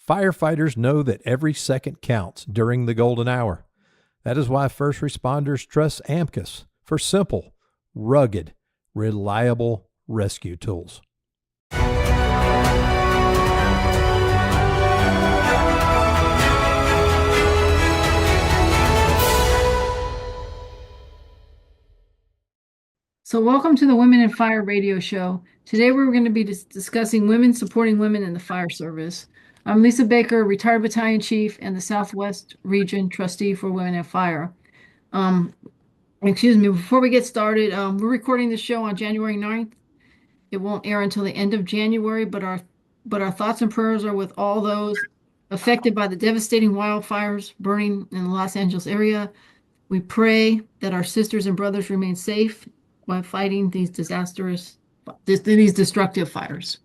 Firefighters know that every second counts during the golden hour. That is why first responders trust AMKUS for simple, rugged, reliable rescue tools. So welcome to the Women in Fire radio show. Today we're going to be discussing women supporting women in the fire service. I'm Lisa Baker, retired battalion chief and the Southwest Region trustee for Women in Fire. Before we get started, we're recording the show on January 9th. It won't air until the end of January, but our thoughts and prayers are with all those affected by the devastating wildfires burning in the Los Angeles area. We pray that our sisters and brothers remain safe while fighting these destructive fires.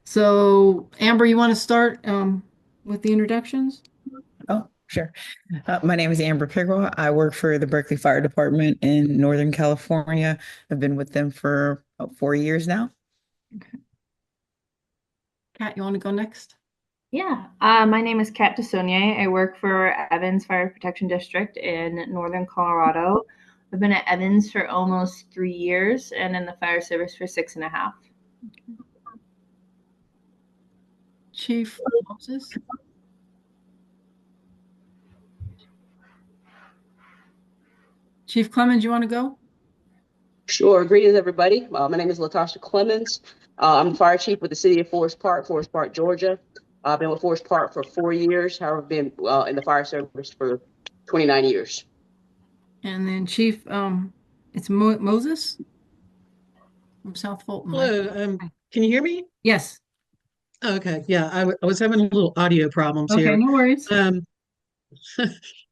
So, Amber, you want to start with the introductions? Oh, sure. My name is Amber Piggue. I work for the Berkeley Fire Department in Northern California. I've been with them for about 4 years now. Okay. Kat, you want to go next? Yeah, my name is Kat Desonier. I work for Evans Fire Protection District in Northern Colorado. I've been at Evans for almost 3 years and in the fire service for 6.5. Chief Moses. Chief Clemons, you want to go? Sure. Greetings, everybody. My name is Latosha Clemons. I'm the fire chief with the city of Forest Park, Georgia. I've been with Forest Park for 4 years. However, I've been in the fire service for 29 years. And then Chief, it's Moses from South Fulton. Hello. Can you hear me? Yes. Okay. Yeah, I was having a little audio problems Okay, here. no worries.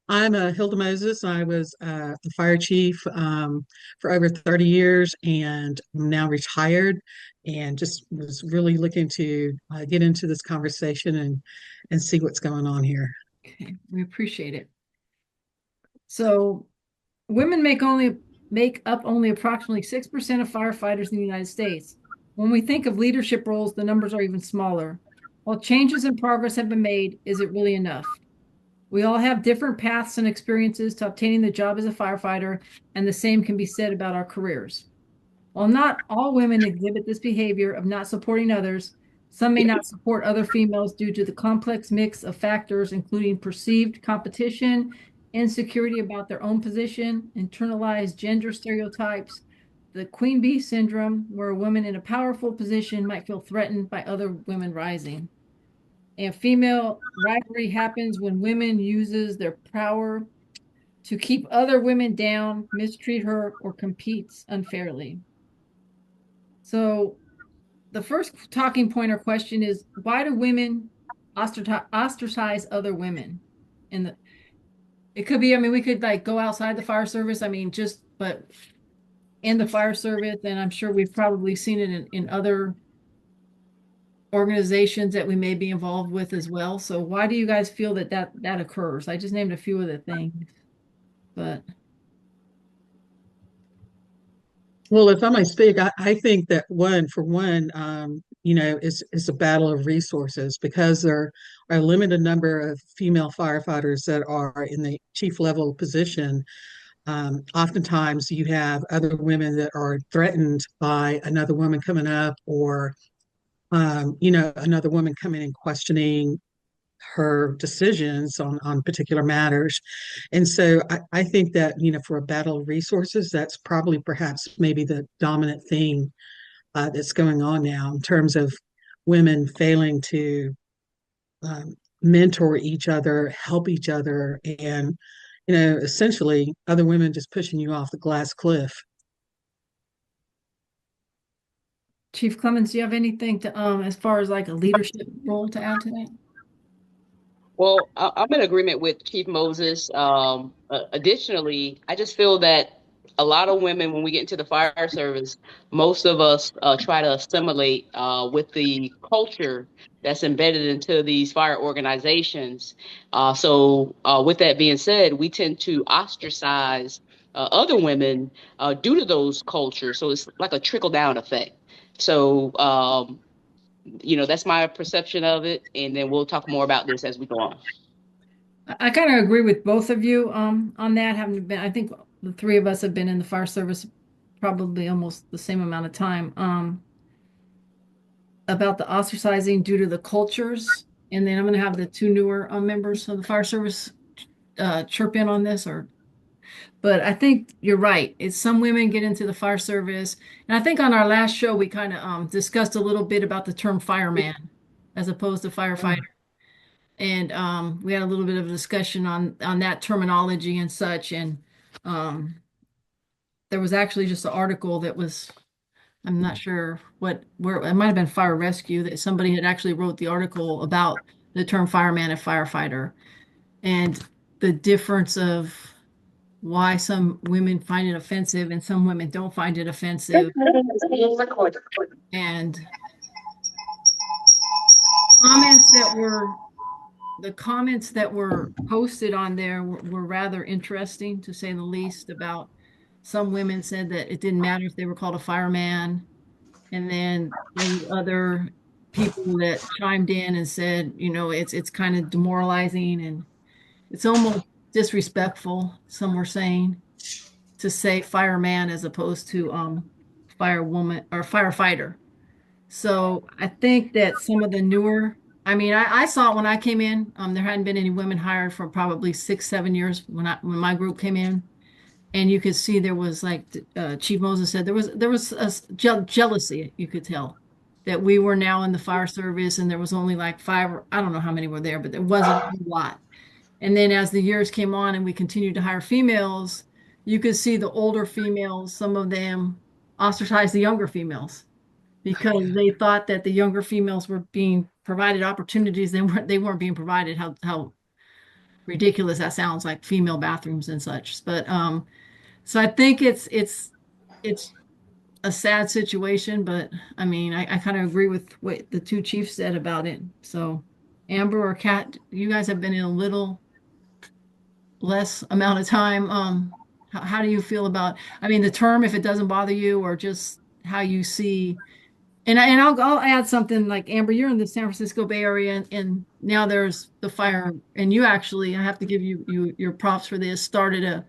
I'm Hilda Moses. I was the fire chief for over 30 years and I'm now retired, and just was really looking to get into this conversation and see what's going on here. Okay, we appreciate it. So women make up only approximately 6% of firefighters in the United States. When we think of leadership roles, the numbers are even smaller. While changes and progress have been made, is it really enough? We all have different paths and experiences to obtaining the job as a firefighter, and the same can be said about our careers. While not all women exhibit this behavior of not supporting others, some may not support other females due to the complex mix of factors, including perceived competition, insecurity about their own position, internalized gender stereotypes, the queen bee syndrome, where a woman in a powerful position might feel threatened by other women rising. And female rivalry happens when women uses their power to keep other women down, mistreat her, or competes unfairly. So the first talking point or question is, why do women ostracize other women? And it could be, we could like go outside the fire service. But in the fire service, and I'm sure we've probably seen it in other organizations that we may be involved with as well. So why do you guys feel that occurs? I just named a few of the things, but. Well, if I might speak, I think that it's a battle of resources, because there are a limited number of female firefighters that are in the chief level position. Oftentimes you have other women that are threatened by another woman coming up, or another woman coming and questioning her decisions on particular matters. And so I think that, for a battle of resources, that's probably perhaps maybe the dominant thing that's going on now, in terms of women failing to mentor each other, help each other, and, essentially other women just pushing you off the glass cliff. Chief Clemons, do you have anything to, as far as like a leadership role to add to that? Well, I'm in agreement with Chief Moses. Additionally, I just feel that a lot of women, when we get into the fire service, most of us try to assimilate with the culture that's embedded into these fire organizations. So with that being said, we tend to ostracize other women due to those cultures. So it's like a trickle down effect. So That's my perception of it. And then we'll talk more about this as we go on. I kind of agree with both of you on that. Having been, I think the three of us have been in the fire service probably almost the same amount of time. About the ostracizing due to the cultures, and then I'm going to have the two newer members of the fire service chirp in on this. But I think you're right. It's some women get into the fire service, and I think on our last show we kind of discussed a little bit about the term fireman as opposed to firefighter. And we had a little bit of a discussion on that terminology and such. And there was actually just an article that was, I'm not sure where it might have been Fire Rescue, that somebody had actually wrote the article about the term fireman and firefighter and the difference of why some women find it offensive and some women don't find it offensive. And the comments that were posted on there were rather interesting, to say the least. About some women said that it didn't matter if they were called a fireman. And then there were other people that chimed in and said, it's kind of demoralizing and it's almost disrespectful, some were saying, to say fireman as opposed to firewoman or firefighter. So I think that some of the newer, I saw it when I came in. There hadn't been any women hired for probably 6-7 years when my group came in, and you could see there was, like Chief Moses said, there was a jealousy. You could tell that we were now in the fire service, and there was only like 5, or I don't know how many were there, but there wasn't a lot. And then as the years came on and we continued to hire females, you could see the older females, some of them ostracized the younger females because they thought that the younger females were being provided opportunities they weren't being provided. How ridiculous that sounds, like female bathrooms and such. But so I think it's a sad situation, but I kind of agree with what the two chiefs said about it. So Amber or Kat, you guys have been in a little less amount of time. How do you feel about, the term, if it doesn't bother you, or just how you see? And I'll add something. Like, Amber, you're in the San Francisco Bay Area, and now there's the fire, and you actually, I have to give you your props for this, started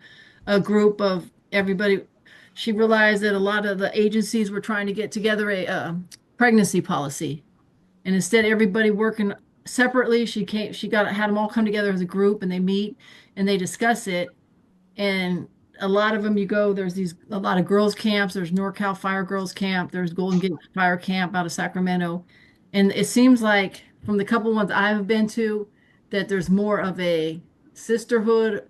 a group of everybody. She realized that a lot of the agencies were trying to get together a pregnancy policy, and instead of everybody working separately, she had them all come together as a group, and they meet and they discuss it. And a lot of them, there's a lot of girls camps. There's NorCal Fire Girls Camp. There's Golden Gate Fire Camp out of Sacramento. And it seems like from the couple ones I've been to, that there's more of a sisterhood,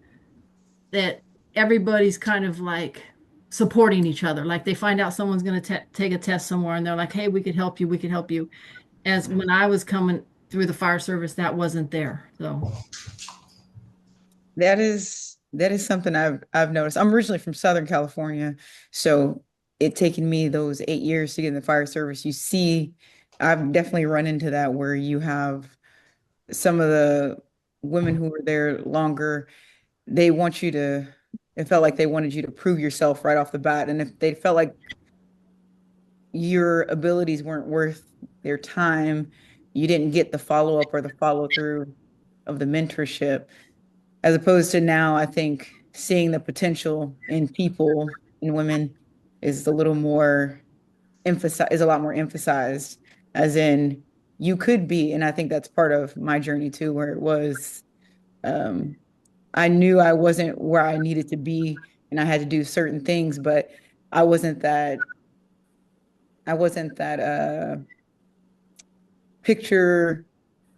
that everybody's kind of like supporting each other. Like, they find out someone's going to take a test somewhere, and they're like, hey, we could help you. We could help you. As when I was coming through the fire service, that wasn't there. So that is something I've noticed. I'm originally from Southern California, so it taken me those 8 years to get in the fire service. You see, I've definitely run into that, where you have some of the women who were there longer, it felt like they wanted you to prove yourself right off the bat. And if they felt like your abilities weren't worth their time, you didn't get the follow-up or the follow-through of the mentorship. As opposed to now, I think seeing the potential in people, in women, is a lot more emphasized, as in, you could be. And I think that's part of my journey too, where it was, I knew I wasn't where I needed to be, and I had to do certain things, but I wasn't that picture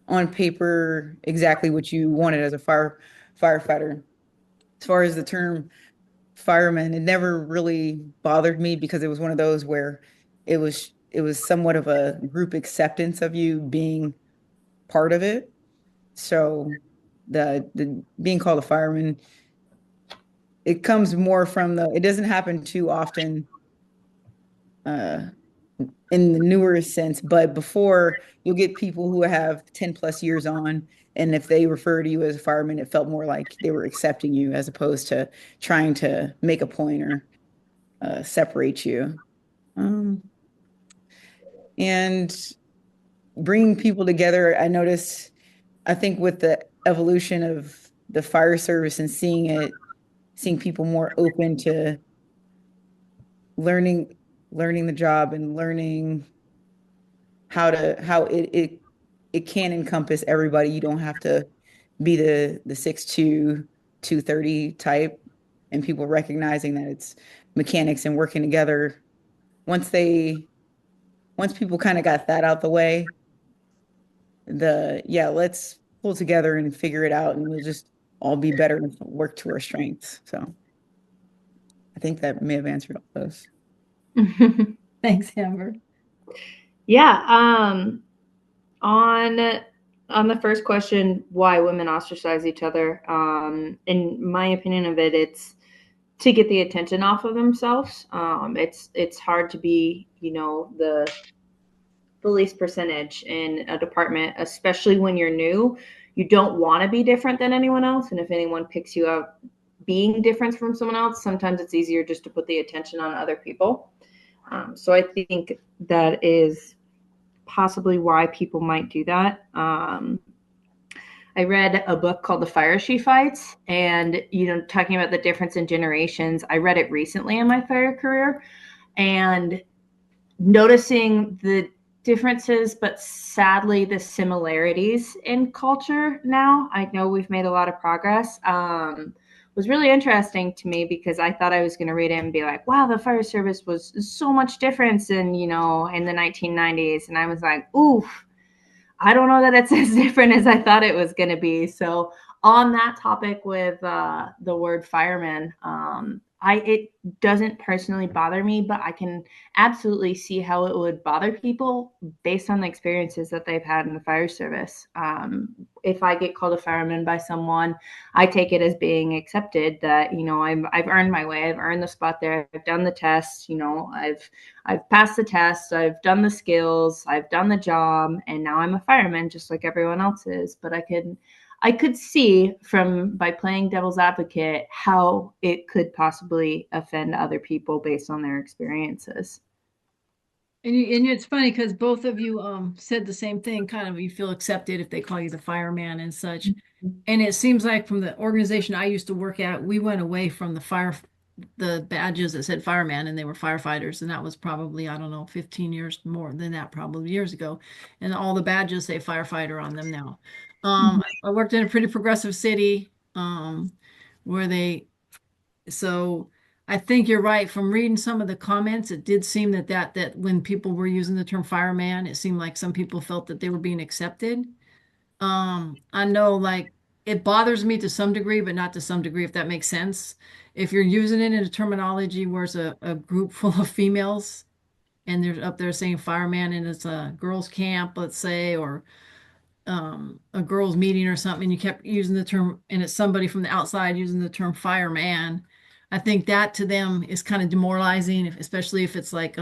on paper exactly what you wanted as a firefighter. As far as the term fireman, it never really bothered me, because it was one of those where it was somewhat of a group acceptance of you being part of it. So the being called a fireman, it comes more from it doesn't happen too often in the newer sense, but before, you'll get people who have 10 plus years on, and if they refer to you as a fireman, it felt more like they were accepting you as opposed to trying to make a point or separate you. And bringing people together. I noticed, I think with the evolution of the fire service and seeing people more open to learning the job and learning how it can encompass everybody. You don't have to be the 6'2", 230 type, and people recognizing that it's mechanics and working together. Once people kind of got that out the way, let's pull together and figure it out, and we'll just all be better and work to our strengths. So I think that may have answered all those. Thanks, Amber. Yeah. On the first question, why women ostracize each other, in my opinion of it, it's to get the attention off of themselves. It's hard to be, the least percentage in a department, especially when you're new. You don't want to be different than anyone else, and if anyone picks you up being different from someone else, sometimes it's easier just to put the attention on other people. So I think that is possibly why people might do that. I read a book called The Fire She Fights, and, talking about the difference in generations. I read it recently in my fire career, and noticing the differences, but sadly the similarities in culture now. I know we've made a lot of progress. Was really interesting to me, because I thought I was going to read it and be like, wow, the fire service was so much different in the 1990s. And I was like, oof, I don't know that it's as different as I thought it was going to be. So on that topic with the word fireman, it doesn't personally bother me, but I can absolutely see how it would bother people based on the experiences that they've had in the fire service. If I get called a fireman by someone, I take it as being accepted, that, I've earned my way. I've earned the spot there. I've done the test. I've passed the test. I've done the skills. I've done the job. And now I'm a fireman just like everyone else is. But I could see by playing devil's advocate how it could possibly offend other people based on their experiences. And it's funny because both of you said the same thing, kind of, you feel accepted if they call you the fireman and such. Mm-hmm. And it seems like from the organization I used to work at, we went away from the badges that said fireman, and they were firefighters. And that was probably, I don't know, 15 years more than that, probably years ago. And all the badges say firefighter on them now. I worked in a pretty progressive city so I think you're right. From reading some of the comments, it did seem that when people were using the term fireman, it seemed like some people felt that they were being accepted. I know, like, it bothers me to some degree, but not to some degree, if that makes sense. If you're using it in a terminology where it's a group full of females and they're up there saying fireman, and it's a girls' camp, let's say, or a girls' meeting or something, and you kept using the term, and it's somebody from the outside using the term fireman, I think that to them is kind of demoralizing, especially if it's like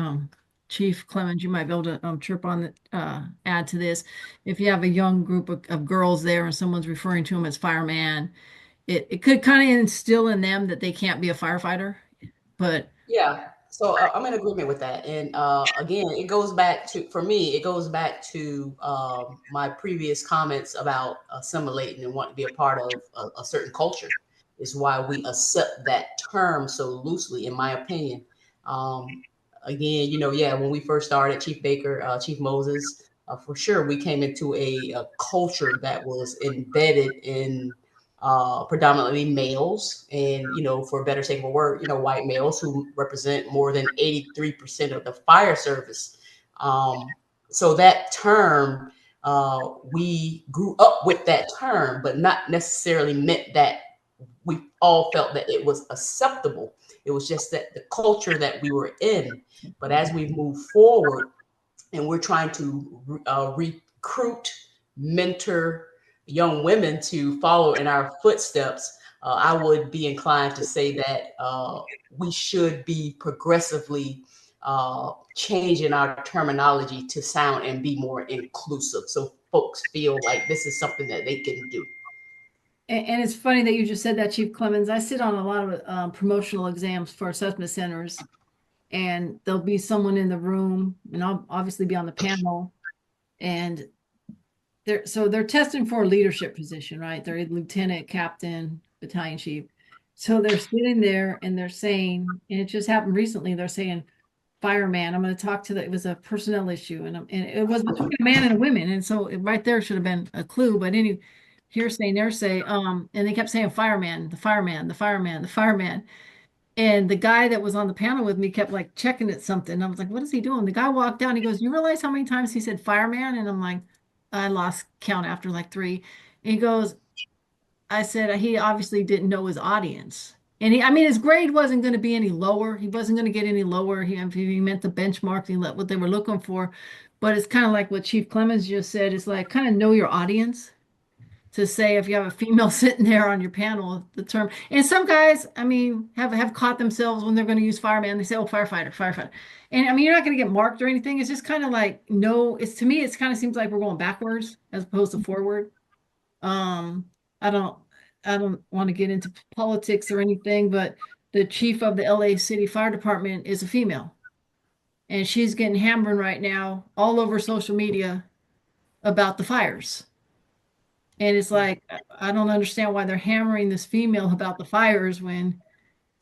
Chief Clemons, you might be able to chirp on add to this. If you have a young group of girls there and someone's referring to them as fireman, it could kind of instill in them that they can't be a firefighter. But yeah, so I'm in agreement with that. And again, it goes back to my previous comments about assimilating and wanting to be a part of a certain culture, is why we accept that term so loosely, in my opinion. Again, when we first started, Chief Baker, Chief Moses, for sure, we came into a culture that was embedded in predominantly males, and for better sake of a word, white males who represent more than 83% of the fire service. So that term, we grew up with that term, but not necessarily meant that we all felt that it was acceptable. It was just that the culture that we were in. But as we move forward and we're trying to recruit, mentor young women to follow in our footsteps, I would be inclined to say that we should be progressively changing our terminology to sound and be more inclusive, so folks feel like this is something that they can do. And it's funny that you just said that, Chief Clemons. I sit on a lot of promotional exams for assessment centers, and there'll be someone in the room, and I'll obviously be on the panel. And they're testing for a leadership position, right? They're a lieutenant, captain, battalion chief. So they're sitting there and they're saying, and it just happened recently, they're saying, fireman, I'm going to talk to it was a personnel issue, and it was between a man and a woman. And so right there should have been a clue, but any hearsay, nearsay, and they kept saying fireman, the fireman, the fireman, the fireman. And the guy that was on the panel with me kept like checking at something. I was like, what is he doing? The guy walked down. He goes, you realize how many times he said fireman? And I'm like, I lost count after like 3. And he goes, I said, he obviously didn't know his audience. And I mean, his grade wasn't going to be any lower. He wasn't going to get any lower. He meant the benchmark, what they were looking for. But it's kind of like what Chief Clemons just said. It's like kind of know your audience, to say if you have a female sitting there on your panel, the term. And some guys, I mean, have caught themselves when they're going to use fireman. They say, oh, firefighter, firefighter. And I mean, you're not going to get marked or anything. It's just kind of like, no, to me, it's kind of seems like we're going backwards as opposed to forward. I don't want to get into politics or anything, but the chief of the LA City Fire Department is a female. And she's getting hammered right now all over social media about the fires. And it's like, I don't understand why they're hammering this female about the fires when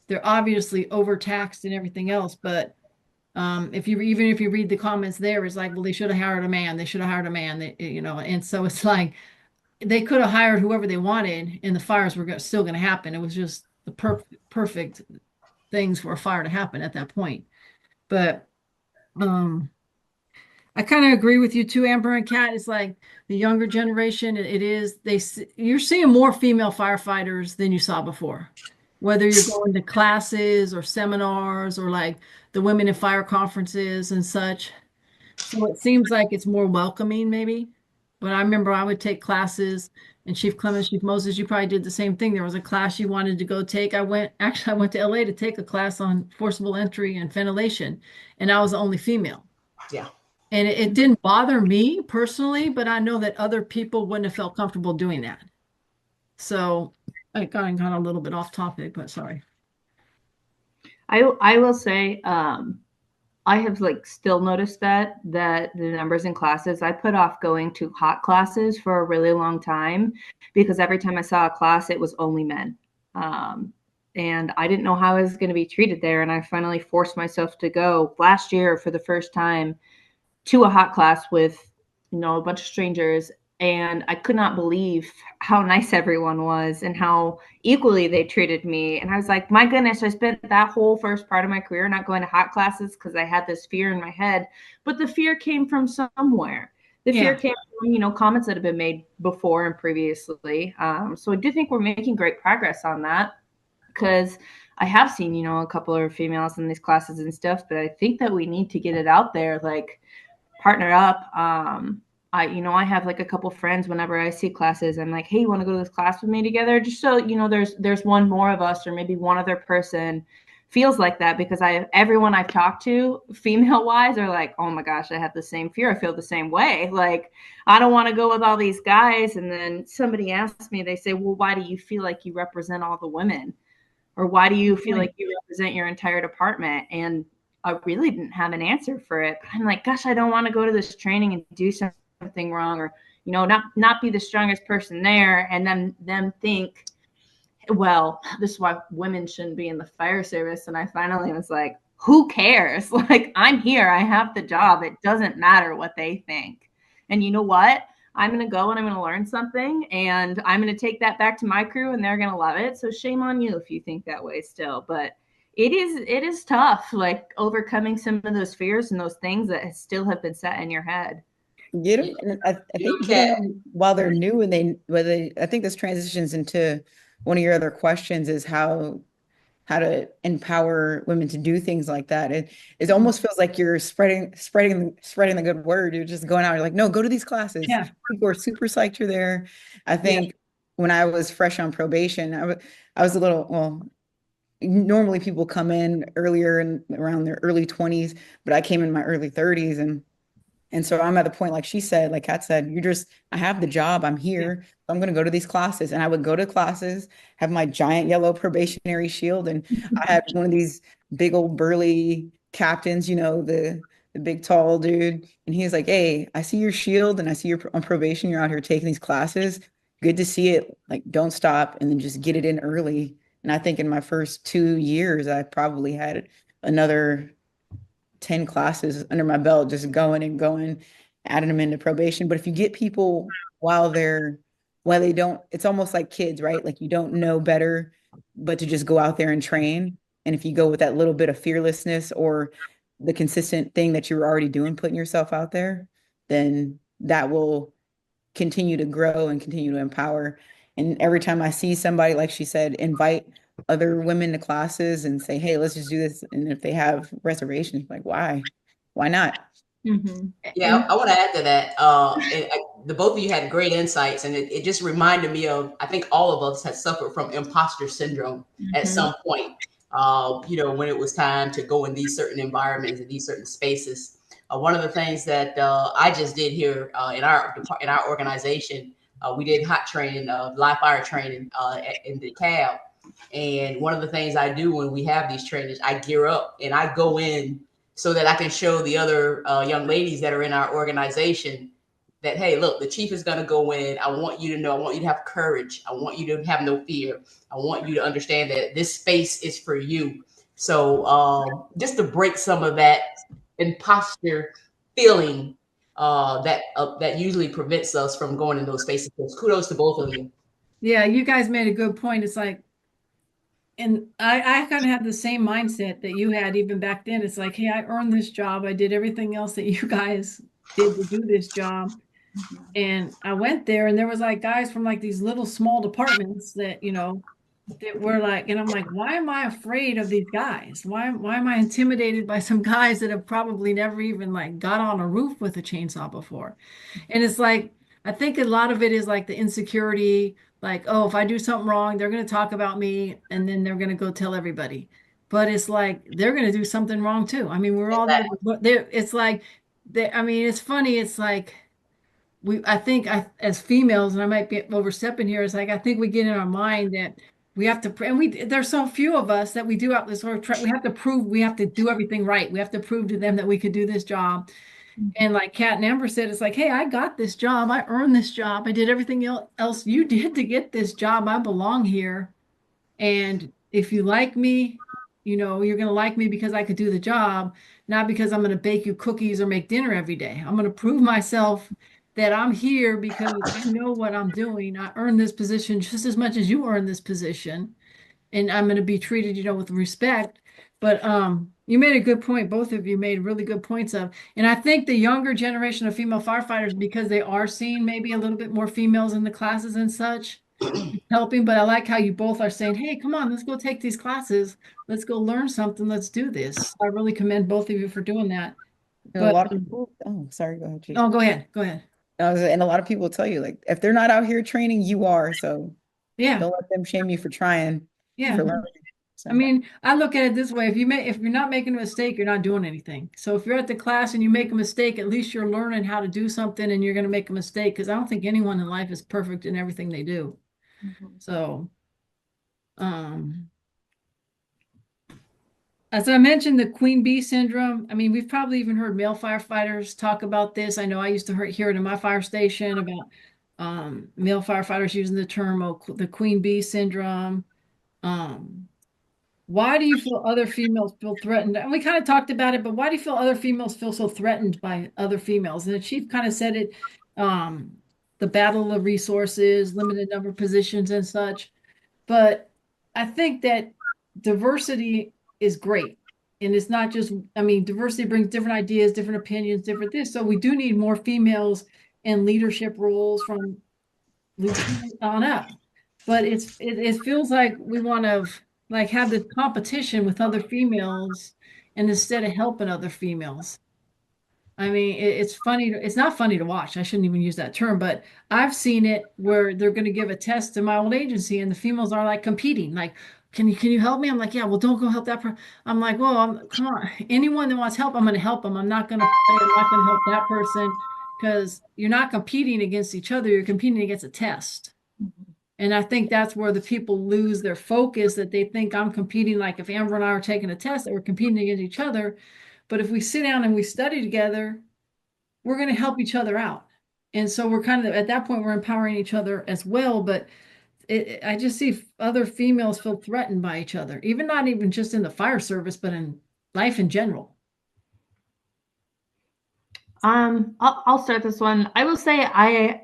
they're obviously overtaxed and everything else. But if you read the comments there, it's like, well, they should have hired a man. They should have hired a man. And so it's like they could have hired whoever they wanted, and the fires were still going to happen. It was just the perfect things for a fire to happen at that point. But I kind of agree with you too, Amber and Kat. It's like the younger generation. You're seeing more female firefighters than you saw before. Whether you're going to classes or seminars or like the Women in Fire conferences and such. So it seems like it's more welcoming, maybe. But I remember I would take classes, and Chief Clemons, Chief Moses, you probably did the same thing. There was a class you wanted to go take. I went to LA to take a class on forcible entry and ventilation, and I was the only female. Yeah. And it didn't bother me personally, but I know that other people wouldn't have felt comfortable doing that. So I got a little bit off topic, but sorry. I will say, I have like still noticed that the numbers in classes, I put off going to hot classes for a really long time because every time I saw a class, it was only men. And I didn't know how I was going to be treated there. And I finally forced myself to go last year for the first time to a hot class with, a bunch of strangers. And I could not believe how nice everyone was and how equally they treated me. And I was like, my goodness, I spent that whole first part of my career not going to hot classes because I had this fear in my head. But the fear came from somewhere. The fear came from, comments that have been made before and previously. So I do think we're making great progress on that, because I have seen, a couple of females in these classes and stuff, but I think that we need to get it out there, like partner up. I have like a couple friends, whenever I see classes, I'm like, hey, you want to go to this class with me together? Just so, there's one more of us, or maybe one other person feels like that, because everyone I've talked to female wise are like, oh my gosh, I have the same fear. I feel the same way. Like, I don't want to go with all these guys. And then somebody asks me, they say, well, why do you feel like you represent all the women? Or why do you feel like you represent your entire department? And I really didn't have an answer for it. I'm like, gosh, I don't want to go to this training and do something wrong, or not be the strongest person there, and then them think, well, this is why women shouldn't be in the fire service. And I finally was like, who cares? Like, I'm here, I have the job, it doesn't matter what they think. And you know what, I'm going to go and I'm going to learn something, and I'm going to take that back to my crew, and they're going to love it. So shame on you if you think that way still. But it is tough, like overcoming some of those fears and those things that still have been set in your head. I think while they're new, and I think this transitions into one of your other questions, is how to empower women to do things like that. It almost feels like you're spreading the good word. You're just going out. You're like, no, go to these classes. Yeah. People are super psyched you're there. I think when I was fresh on probation, I was a little, well, normally people come in earlier and around their early 20s, but I came in my early 30s, and so I'm at the point, like she said, like Kat said, I have the job, I'm here, so I'm going to go to these classes. And I would go to classes, have my giant yellow probationary shield, and I had one of these big old burly captains, the the big tall dude, and he's like, "Hey, I see your shield, and I see you're on probation. You're out here taking these classes. Good to see it. Like, don't stop, and then just get it in early." And I think in my first 2 years, I probably had another 10 classes under my belt, just going and going, adding them into probation. But if you get people while they don't, it's almost like kids, right? Like you don't know better, but to just go out there and train. And if you go with that little bit of fearlessness or the consistent thing that you were already doing, putting yourself out there, then that will continue to grow and continue to empower. And every time I see somebody, like she said, invite other women to classes and say, "Hey, let's just do this." And if they have reservations, like, why? Why not? Mhm. Yeah, And I want to add to that. The both of you had great insights, and it just reminded me of, I think all of us had suffered from imposter syndrome at some point. When it was time to go in these certain environments and these certain spaces. One of the things that I just did here in our organization, we did hot training, live fire training in the cab. And one of the things I do when we have these trainings, I gear up and I go in so that I can show the other young ladies that are in our organization that, hey, look, the chief is going to go in. I want you to know, I want you to have courage. I want you to have no fear. I want you to understand that this space is for you. So just to break some of that imposter feeling that usually prevents us from going in those spaces. So kudos to both of you. yeah, you guys made a good point. It's like, and I kind of have the same mindset that you had even back then. It's like, hey, I earned this job. I did everything else that you guys did to do this job. And I went there and there was like guys from like these little small departments that, that were like, and I'm like, why am I afraid of these guys? Why am I intimidated by some guys that have probably never even like got on a roof with a chainsaw before? And it's like, I think a lot of it is like the insecurity, like, oh, if I do something wrong, they're going to talk about me and then they're going to go tell everybody. But it's like they're going to do something wrong too. I mean, we're all there, but it's like, I mean, it's funny. It's like, I think as females, and I might be overstepping here, it's like I think we get in our mind that we have to, and there's so few of us that we do out this work. We have to prove we have to do everything right. We have to prove to them that we could do this job. And like Kat and Amber said, it's like, hey, I got this job. I earned this job. I did everything else you did to get this job. I belong here. And if you like me, you're going to like me because I could do the job, not because I'm going to bake you cookies or make dinner every day. I'm going to prove myself that I'm here because I know what I'm doing. I earned this position just as much as you earned this position. And I'm going to be treated, with respect. But you made a good point. Both of you made really good points and I think the younger generation of female firefighters, because they are seeing maybe a little bit more females in the classes and such, helping. But I like how you both are saying, hey, come on, let's go take these classes. Let's go learn something. Let's do this. I really commend both of you for doing that. And a But lot of people, oh, sorry, go ahead, Chief. oh, go ahead. Go ahead. And a lot of people will tell you, like, if they're not out here training, you are. So Yeah. don't let them shame you for trying, Yeah. for learning. So. I mean, I look at it this way. If you're not making a mistake, you're not doing anything. So if you're at the class and you make a mistake, at least you're learning how to do something and you're going to make a mistake. Because I don't think anyone in life is perfect in everything they do. So, as I mentioned, the queen bee syndrome, I mean, we've probably even heard male firefighters talk about this. I know I used to hear it in my fire station about male firefighters using the term, the queen bee syndrome. Why do you feel other females feel threatened? And we kind of talked about it, but why do you feel other females feel so threatened by other females? And the chief kind of said it, the battle of resources, limited number of positions and such. But I think that diversity is great. And it's not just, I mean, diversity brings different ideas, different opinions, different this. So we do need more females in leadership roles from lieutenant on up. But it feels like we want to like have this competition with other females and instead of helping other females. I mean, it's funny. It's not funny to watch. I shouldn't even use that term, but I've seen it where they're going to give a test to my old agency and the females are like competing. Like, can you help me? I'm like, yeah, well, don't go help that person. I'm like, well, come on. Anyone that wants help, I'm going to help them. I'm not going to help that person because you're not competing against each other. You're competing against a test. And I think that's where the people lose their focus, that they think I'm competing. Like if Amber and I are taking a test, that we're competing against each other. But if we sit down and we study together, we're going to help each other out. And so we're kind of, at that point, we're empowering each other as well. But I just see other females feel threatened by each other, not even just in the fire service, but in life in general. I'll start this one. I will say I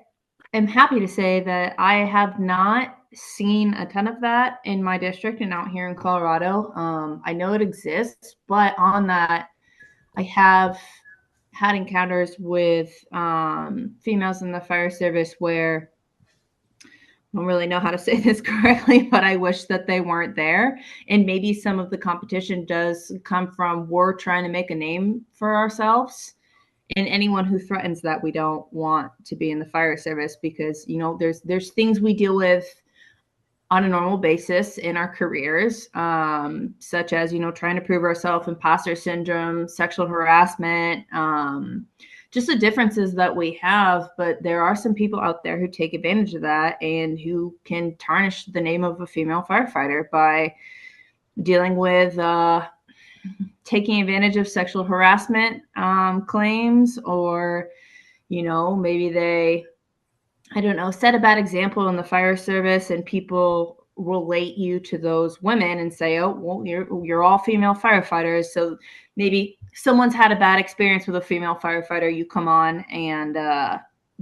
am happy to say that I have not seen a ton of that in my district and out here in Colorado. I know it exists, but on that, I have had encounters with females in the fire service where I don't really know how to say this correctly, but I wish that they weren't there. And maybe some of the competition does come from we're trying to make a name for ourselves. And anyone who threatens that, we don't want to be in the fire service, because, you know, there's things we deal with on a normal basis in our careers, such as, you know, trying to prove ourselves, imposter syndrome, sexual harassment, just the differences that we have. But there are some people out there who take advantage of that and who can tarnish the name of a female firefighter by dealing with taking advantage of sexual harassment claims, or, you know, maybe they, I don't know, set a bad example in the fire service and people relate you to those women and say, oh, well, you're all female firefighters. So maybe someone's had a bad experience with a female firefighter, you come on, and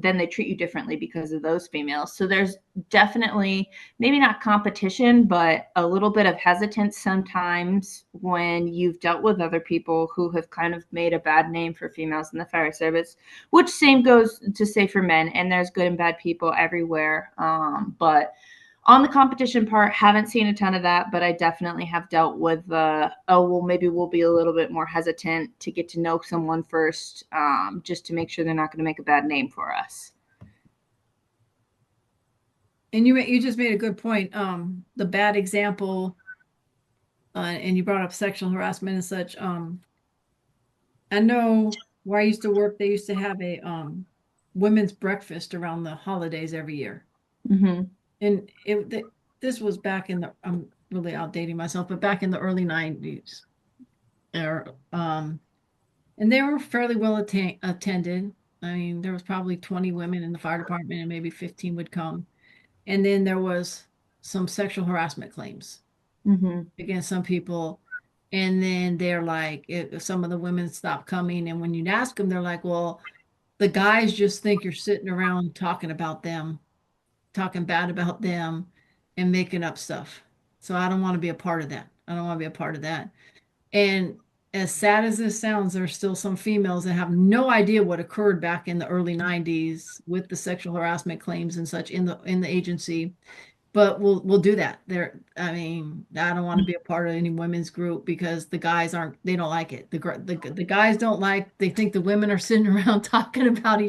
then they treat you differently because of those females. So there's definitely, maybe not competition, but a little bit of hesitance sometimes when you've dealt with other people who have kind of made a bad name for females in the fire service, which same goes to say for men. And there's good and bad people everywhere. But on the competition part, haven't seen a ton of that, but I definitely have dealt with maybe we'll be a little bit more hesitant to get to know someone first, just to make sure they're not going to make a bad name for us. And you just made a good point. The bad example, and you brought up sexual harassment and such. I know where I used to work, they used to have a women's breakfast around the holidays every year. Mm-hmm. And this was back in the, I'm really outdating myself, but back in the early 90s. And they were fairly well attended. I mean, there was probably 20 women in the fire department and maybe 15 would come. And then there was some sexual harassment claims against some people. And then they're like, some of the women stopped coming. And when you'd ask them, they're like, well, the guys just think you're sitting around talking bad about them and making up stuff. So I don't want to be a part of that. And as sad as this sounds, there's still some females that have no idea what occurred back in the early 90s with the sexual harassment claims and such in the agency. But we'll do that. I don't want to be a part of any women's group because the guys they don't like it. The guys don't like, they think the women are sitting around talking about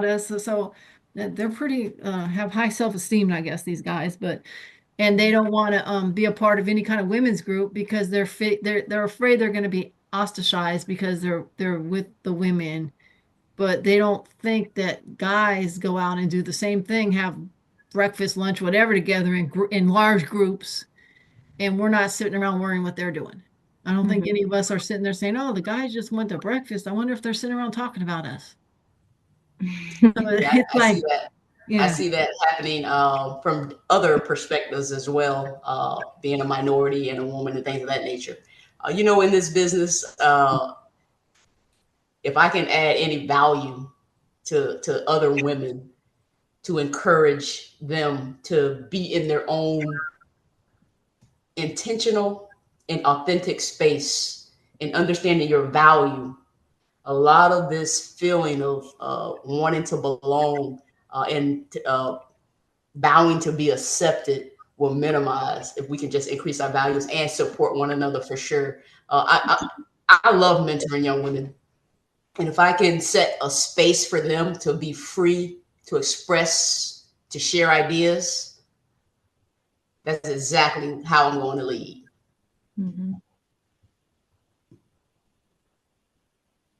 us. So they're pretty have high self-esteem, I guess, these guys, and they don't want to be a part of any kind of women's group because they're afraid they're going to be ostracized because they're with the women. But they don't think that guys go out and do the same thing, have breakfast, lunch, whatever together in large groups, and we're not sitting around worrying what they're doing. I don't think any of us are sitting there saying, oh, the guys just went to breakfast, I wonder if they're sitting around talking about us. I see that happening from other perspectives as well, being a minority and a woman and things of that nature. In this business, if I can add any value to other women, to encourage them to be in their own intentional and authentic space and understanding your value, a lot of this feeling of wanting to belong and vowing to be accepted will minimize if we can just increase our values and support one another for sure. I love mentoring young women. And if I can set a space for them to be free, to express, to share ideas, that's exactly how I'm going to lead. Mm-hmm.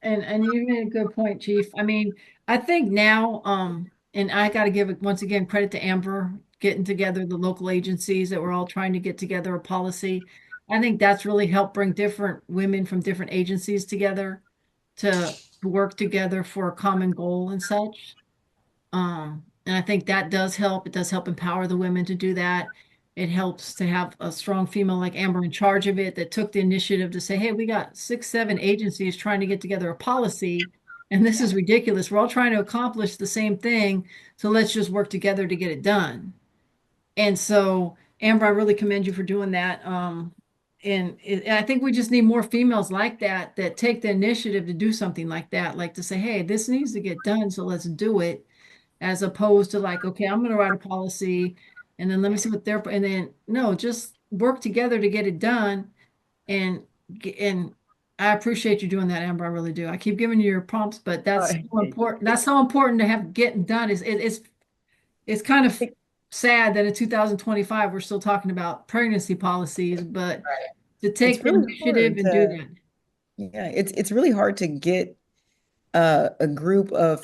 And you made a good point, Chief. I mean, I think now, and I got to give once again credit to Amber getting together the local agencies that we're all trying to get together a policy. I think that's really helped bring different women from different agencies together to work together for a common goal and such. And I think that does help. It does help empower the women to do that. It helps to have a strong female like Amber in charge of it that took the initiative to say, hey, we got 6, 7 agencies trying to get together a policy, and this is ridiculous. We're all trying to accomplish the same thing, so let's just work together to get it done. And so, Amber, I really commend you for doing that. I think we just need more females like that that take the initiative to do something like that, like to say, hey, this needs to get done, so let's do it, as opposed to like, okay, I'm going to write a policy and then let me see what they're, and then no, just work together to get it done. And and I appreciate you doing that, Amber. I really do. I keep giving you your prompts, but that's so important. That's so important to have getting done. It's kind of sad that in 2025 we're still talking about pregnancy policies, but to take the really initiative and do that. Yeah, it's really hard to get a group of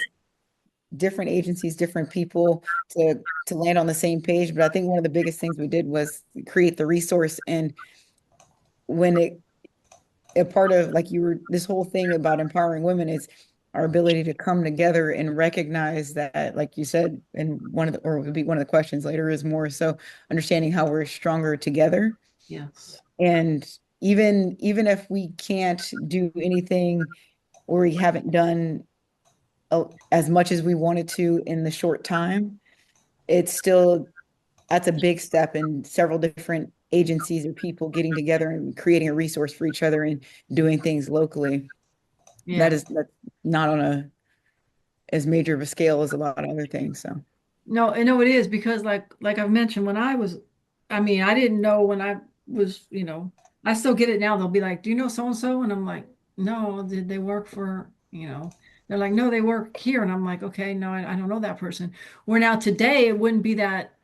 different agencies, different people to land on the same page. But I think one of the biggest things we did was create the resource. And when a part of like this whole thing about empowering women is our ability to come together and recognize that, like you said, and or it would be one of the questions later, is more so understanding how we're stronger together. Yes. And even if we can't do anything or we haven't done as much as we wanted to in the short time, that's a big step in several different agencies or people getting together and creating a resource for each other and doing things locally. Yeah. That's not on as major of a scale as a lot of other things. So no, I know it is, because like I've mentioned, I didn't know when I was, I still get it now. They'll be like, do you know so and so? And I'm like, no, did they work for, they're like, no, they work here. And I'm like, okay, no, I don't know that person. Where now today it wouldn't be that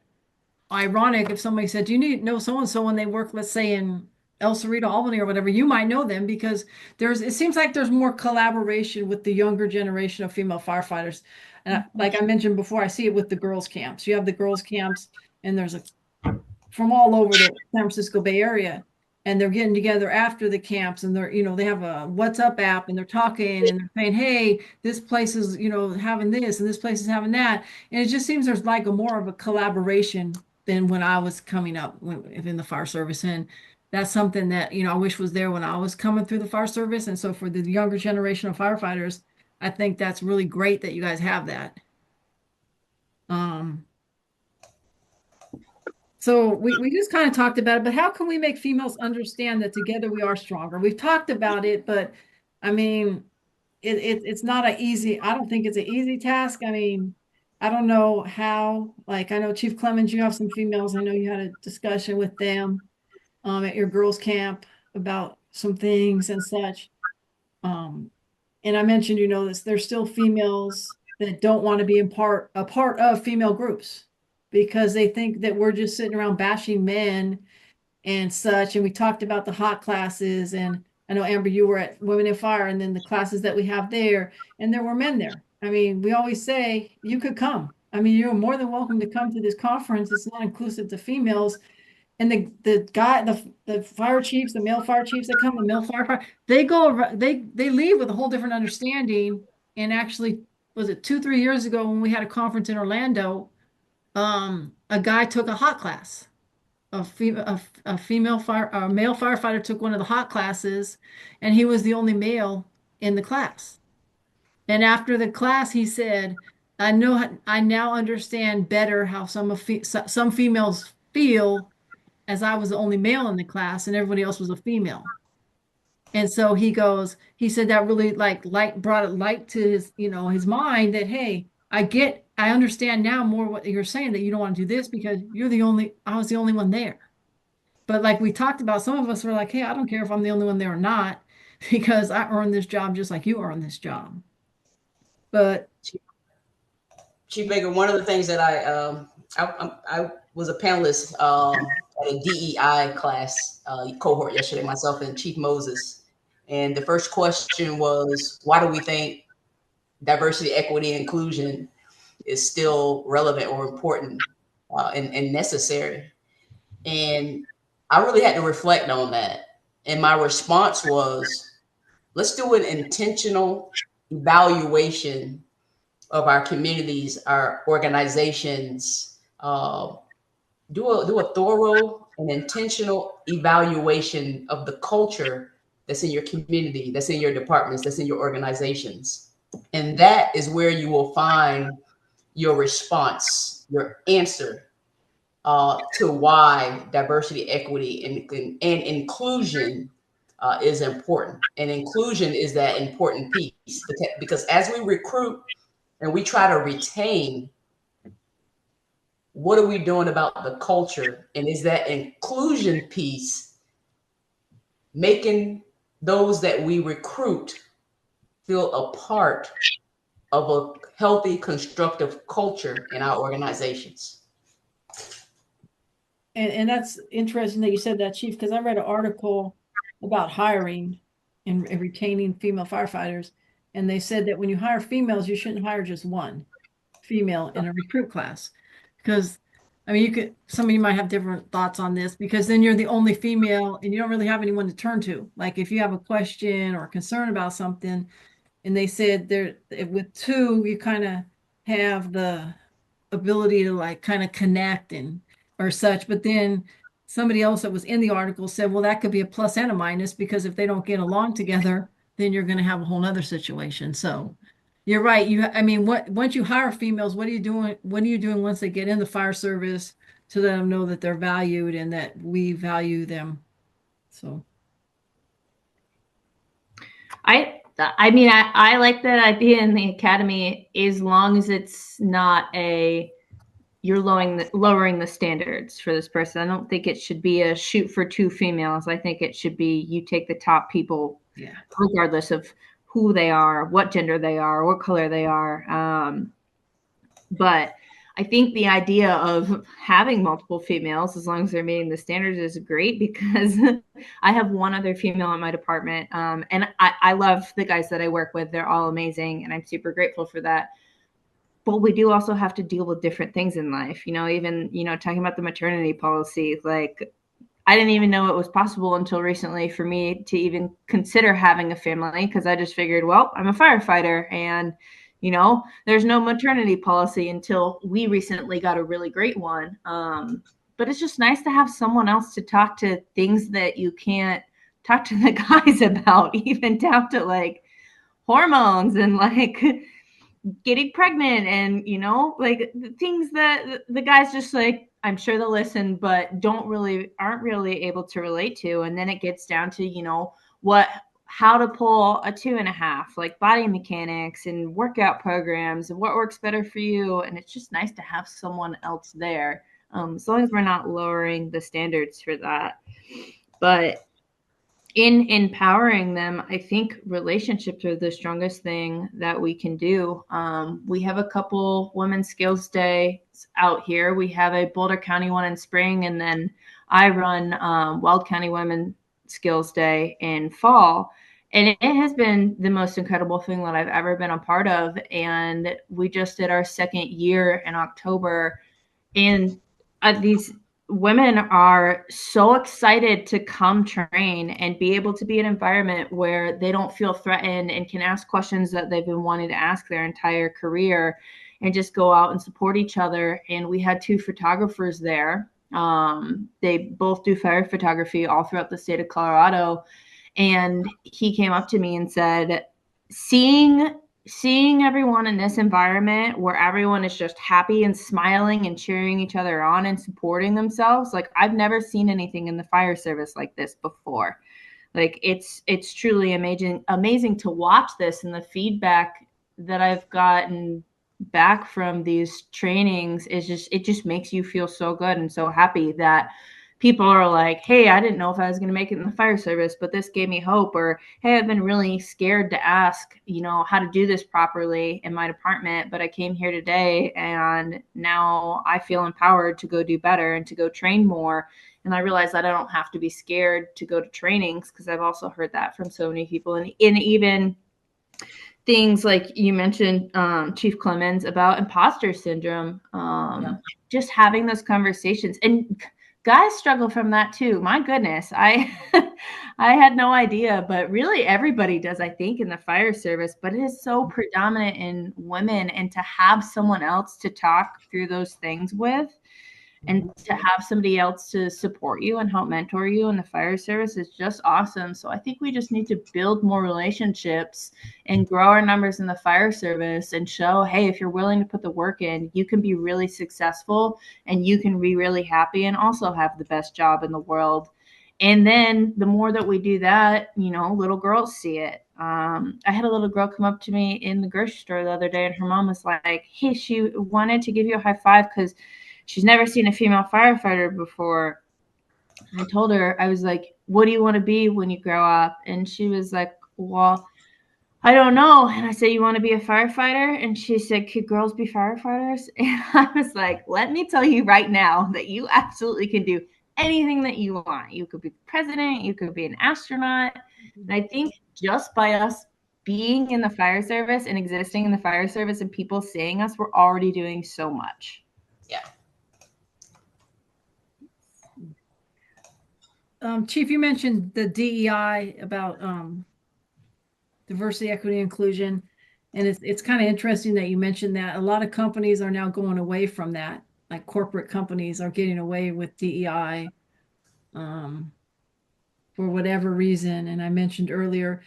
ironic if somebody said, do you need know so and so when they work, let's say in El Cerrito, Albany, or whatever. You might know them because it seems like there's more collaboration with the younger generation of female firefighters. And like I mentioned before, I see it with the girls' camps. You have the girls' camps, and there's from all over the San Francisco Bay Area, and they're getting together after the camps, and they have a WhatsApp app, and they're talking and they're saying, hey, this place is, having this, and this place is having that. And it just seems there's like more of a collaboration than when I was coming up in the fire service. And that's something that, I wish was there when I was coming through the fire service. And so for the younger generation of firefighters, I think that's really great that you guys have that. So we just kind of talked about it, but how can we make females understand that together we are stronger? We've talked about it, but I mean, it's not I don't think it's an easy task. I mean, I don't know how, like, I know Chief Clemons, you have some females. I know you had a discussion with them at your girls' camp about some things and such. And I mentioned, there's still females that don't want to be a part of female groups because they think that we're just sitting around bashing men and such. And we talked about the hot classes, and I know, Amber, you were at Women in Fire, and then the classes that we have there, and there were men there. I mean, we always say you could come. I mean, you're more than welcome to come to this conference. It's not inclusive to females. And the fire chiefs, the male fire chiefs that come, the male firefighter, they leave with a whole different understanding. And actually, was it 2, 3 years ago when we had a conference in Orlando, a guy took a hot class. A male firefighter took one of the hot classes, and he was the only male in the class. And after the class, he said, I now understand better how some females feel, as I was the only male in the class and everybody else was a female. And so he said that really brought it light to his mind that, hey, I understand now more what you're saying, that you don't want to do this because I was the only one there. But like we talked about, some of us were like, hey, I don't care if I'm the only one there or not, because I earned this job just like you earned this job. But Chief Baker, one of the things that I was a panelist at a DEI class cohort yesterday, myself and Chief Moses. And the first question was, why do we think diversity, equity, and inclusion is still relevant or important and necessary? And I really had to reflect on that. And my response was, let's do an intentional evaluation of our communities, our organizations. Do a thorough and intentional evaluation of the culture that's in your community, that's in your departments, that's in your organizations. And that is where you will find your response, your answer to why diversity, equity, and inclusion is important. And inclusion is that important piece because as we recruit and we try to retain, what are we doing about the culture? And is that inclusion piece making those that we recruit feel a part of a healthy, constructive culture in our organizations? And that's interesting that you said that, Chief, because I read an article about hiring and retaining female firefighters. And they said that when you hire females, you shouldn't hire just one female in a recruit class. Because, I mean, some of you might have different thoughts on this, because then you're the only female and you don't really have anyone to turn to. Like if you have a question or concern about something, and they said with two, you kind of have the ability to like kind of connect and or such. But then somebody else that was in the article said, well, that could be a plus and a minus, because if they don't get along together, then you're going to have a whole nother situation. So you're right. I mean, once you hire females, what are you doing? What are you doing once they get in the fire service to let them know that they're valued and that we value them? So. I mean, I like that idea in the academy, as long as it's not you're lowering the standards for this person. I don't think it should be a shoot for two females. I think it should be you take the top people, regardless of who they are, what gender they are, what color they are. But I think the idea of having multiple females, as long as they're meeting the standards, is great, because I have one other female in my department. And I love the guys that I work with. They're all amazing, and I'm super grateful for that. But we do also have to deal with different things in life, even, talking about the maternity policy. Like, I didn't even know it was possible until recently for me to even consider having a family, because I just figured, well, I'm a firefighter and, there's no maternity policy, until we recently got a really great one. But it's just nice to have someone else to talk to things that you can't talk to the guys about, even down to like hormones and like getting pregnant and, like things that the guys just like, I'm sure they'll listen, but aren't really able to relate to. And then it gets down to, how to pull a 2.5, like body mechanics and workout programs and what works better for you. And it's just nice to have someone else there, as long as we're not lowering the standards for that. But in empowering them, I think relationships are the strongest thing that we can do. We have a couple Women's Skills Days out here. We have a Boulder County one in spring, and then I run Weld County Women's Skills Day in fall. And it has been the most incredible thing that I've ever been a part of. And we just did our second year in October. And these women are so excited to come train and be able to be in an environment where they don't feel threatened and can ask questions that they've been wanting to ask their entire career, and just go out and support each other. And we had 2 photographers there. They both do fire photography all throughout the state of Colorado. And he came up to me and said, seeing everyone in this environment where everyone is just happy and smiling and cheering each other on and supporting themselves, like I've never seen anything in the fire service like this before. Like it's truly amazing to watch this, and the feedback that I've gotten back from these trainings is it just makes you feel so good and so happy that people are like, hey, I didn't know if I was going to make it in the fire service, but this gave me hope. Or, hey, I've been really scared to ask, how to do this properly in my department, but I came here today and now I feel empowered to go do better and to go train more. And I realized that I don't have to be scared to go to trainings, because I've also heard that from so many people. And even things like you mentioned, Chief Clemons, about imposter syndrome, just having those conversations. And guys struggle from that too. My goodness, I I had no idea, but really everybody does, I think, in the fire service, but it is so predominant in women, and to have someone else to talk through those things with, and to have somebody else to support you and help mentor you in the fire service is just awesome. So I think we just need to build more relationships and grow our numbers in the fire service and show, hey, if you're willing to put the work in, you can be really successful and you can be really happy and also have the best job in the world. And then the more that we do that, you know, little girls see it. I had a little girl come up to me in the grocery store the other day, and her mom was like, hey, she wanted to give you a high five because she's never seen a female firefighter before. I told her, I was like, what do you want to be when you grow up? And she was like, well, I don't know. And I said, you want to be a firefighter? And she said, could girls be firefighters? And I was like, let me tell you right now that you absolutely can do anything that you want. You could be president, you could be an astronaut. And I think just by us being in the fire service and existing in the fire service and people seeing us, we're already doing so much. Yeah. Chief, you mentioned the DEI about diversity, equity, inclusion, and it's kind of interesting that you mentioned that. A lot of companies are now going away from that. Like corporate companies are getting away with DEI for whatever reason. And I mentioned earlier,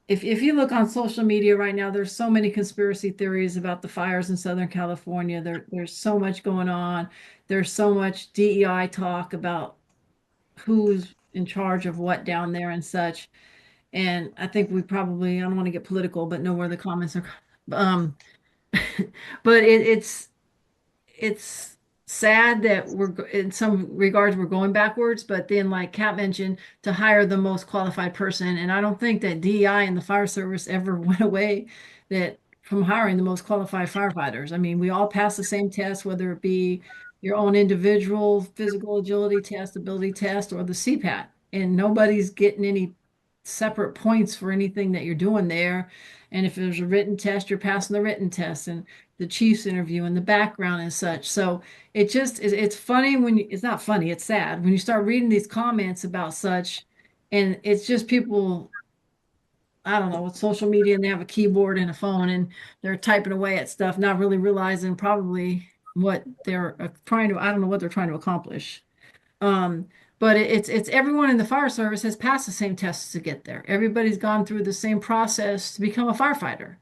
if you look on social media right now, there's so many conspiracy theories about the fires in Southern California. There's so much going on. There's so much DEI talk about who's in charge of what down there and such. And I think we probably, I don't want to get political, but know where the comments are. But it's sad that we're in some regards we're going backwards, but then like Kat mentioned, to hire the most qualified person. And I don't think that DEI and the fire service ever went away that from hiring the most qualified firefighters. I mean, we all pass the same test, whether it be your own individual physical agility test, ability test, or the CPAT, and nobody's getting any separate points for anything that you're doing there. And if there's a written test, you're passing the written test and the chief's interview and the background and such. So it just is, it's funny when you, it's not funny, it's sad when you start reading these comments about such, and it's just people, I don't know, with social media, and they have a keyboard and a phone and they're typing away at stuff, not really realizing probably what they're trying to, I don't know what they're trying to accomplish. But it's everyone in the fire service has passed the same tests to get there. Everybody's gone through the same process to become a firefighter.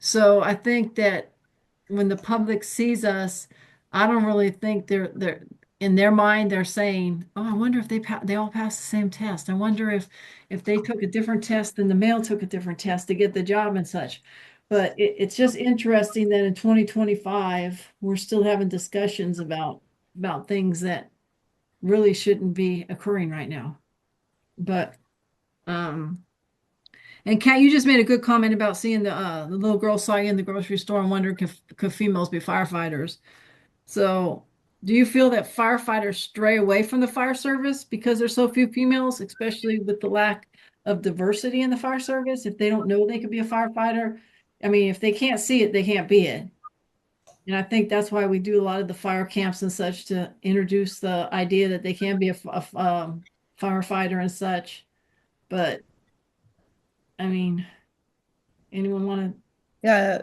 So I think that when the public sees us, I don't really think they're in their mind they're saying, "Oh, I wonder if they all passed the same test. I wonder if they took a different test than the male took a different test to get the job and such." But it's just interesting that in 2025 we're still having discussions about things that really shouldn't be occurring right now. But and Kat, you just made a good comment about seeing the little girl saw you in the grocery store and wondering could females be firefighters. So do you feel that firefighters stray away from the fire service because there's so few females, especially with the lack of diversity in the fire service? If they don't know they could be a firefighter, I mean, if they can't see it, they can't be it. And I think that's why we do a lot of the fire camps and such, to introduce the idea that they can be a firefighter and such. But I mean, anyone want to? Yeah,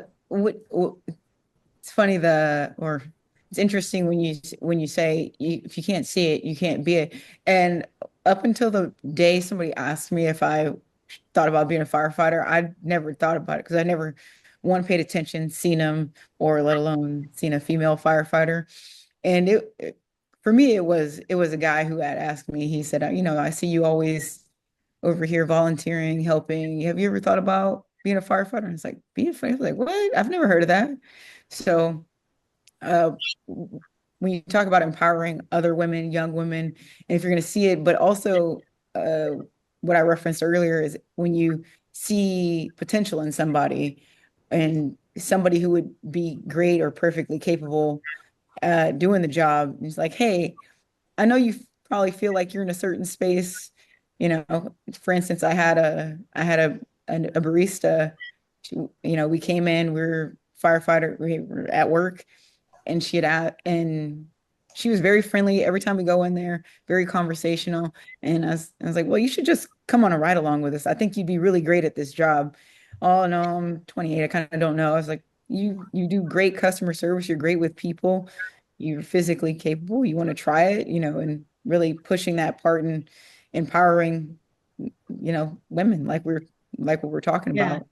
it's funny or it's interesting when you say if you can't see it, you can't be it. And up until the day somebody asked me if I thought about being a firefighter, I never thought about it because I never paid attention, seen them, or let alone seen a female firefighter. And for me, it was a guy who had asked me. He said, I see you always over here volunteering, helping. Have you ever thought about being a firefighter? And it's like, be a firefighter? I was like, what? I've never heard of that. So when you talk about empowering other women, young women, and if you're going to see it, but also what I referenced earlier is when you see potential in somebody and somebody who would be great or perfectly capable doing the job, it's like, hey, I know you probably feel like you're in a certain space. For instance, I had a barista. We came in, we were firefighter, we were at work, and she had and she was very friendly every time we go in there, very conversational. And I was like, well, you should just come on a ride along with us. I think you'd be really great at this job. Oh no, I'm 28. I kind of don't know. I was like, you do great customer service. You're great with people. You're physically capable. You want to try it, and really pushing that part and empowering, women like what we're talking Yeah. about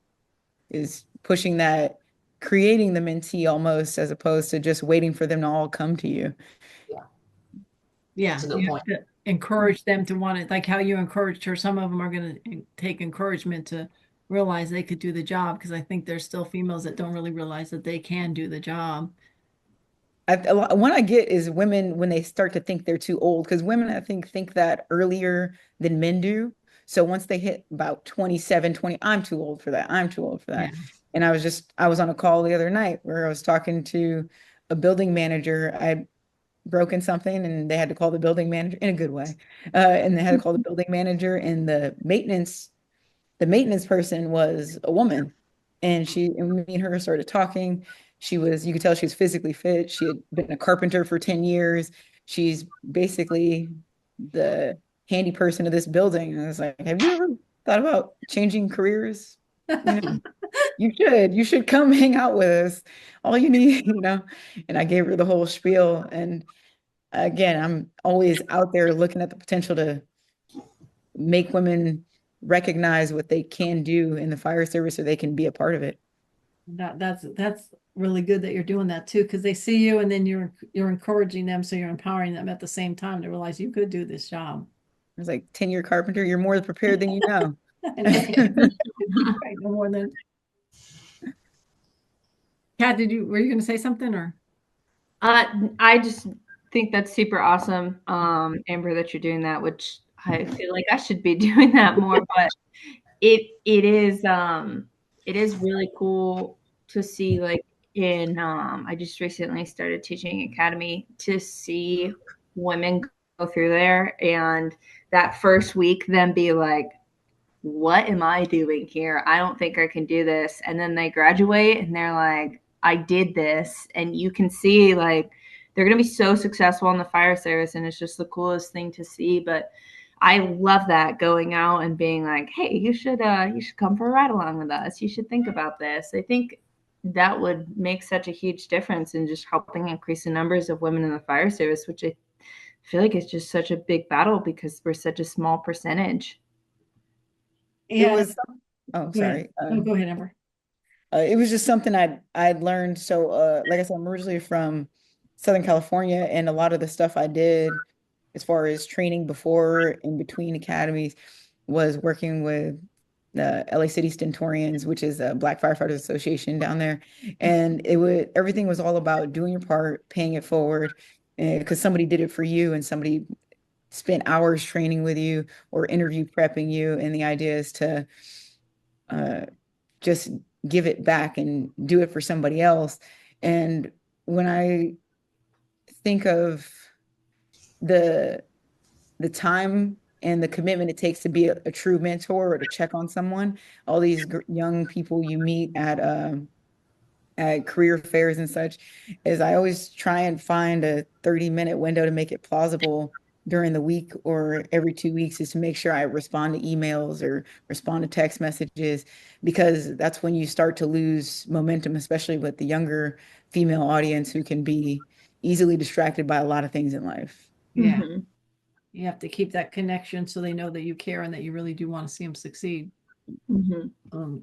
is pushing that, creating the mentee almost as opposed to just waiting for them to all come to you. Yeah, That's a good you point. have to encourage them to want it, like how you encouraged her. Some of them are going to take encouragement to realize they could do the job, because I think there's still females that don't really realize that they can do the job. What I get is women when they start to think they're too old, because women I think that earlier than men do. So once they hit about 27, 20, I'm too old for that. I'm too old for that. Yeah. And I was on a call the other night where I was talking to a building manager. I broken something and they had to call the building manager in a good way. And they had to call the building manager, and the maintenance person was a woman. And me and her started talking. You could tell she was physically fit. She had been a carpenter for 10 years. She's basically the handy person of this building. And I was like, have you ever thought about changing careers? You should come hang out with us. All you need, and I gave her the whole spiel. And again, I'm always out there looking at the potential to make women recognize what they can do in the fire service so they can be a part of it. That's really good that you're doing that too, because they see you and then you're encouraging them, so you're empowering them at the same time to realize you could do this job. It's like 10-year carpenter, you're more prepared than you know. Right, no more than. Kat, were you going to say something or? I just think that's super awesome, Amber, that you're doing that, which I feel like I should be doing that more, but it is really cool to see, like I just recently started teaching academy, to see women go through there and that first week then be like, what am I doing here? I don't think I can do this. And then they graduate and they're like, I did this. And you can see like they're going to be so successful in the fire service. And it's just the coolest thing to see. But I love that, going out and being like, hey, you should come for a ride along with us. You should think about this. I think that would make such a huge difference in just helping increase the numbers of women in the fire service, which I feel like is just such a big battle because we're such a small percentage. It was, oh, sorry. Go ahead, Amber. It was just something I'd learned. So, like I said, I'm originally from Southern California, and a lot of the stuff I did as far as training before and between academies was working with the LA City Stentorians, which is a Black Firefighters Association down there. And everything was all about doing your part, paying it forward, because somebody did it for you and somebody spent hours training with you or interview prepping you. And the idea is to just give it back and do it for somebody else. And when I think of the time and the commitment it takes to be a true mentor or to check on someone, all these young people you meet at career fairs and such, is I always try and find a 30-minute window to make it plausible during the week or every 2 weeks, is to make sure I respond to emails or respond to text messages, because that's when you start to lose momentum, especially with the younger female audience who can be easily distracted by a lot of things in life. Yeah. Mm-hmm. You have to keep that connection so they know that you care and that you really do want to see them succeed. Mm-hmm.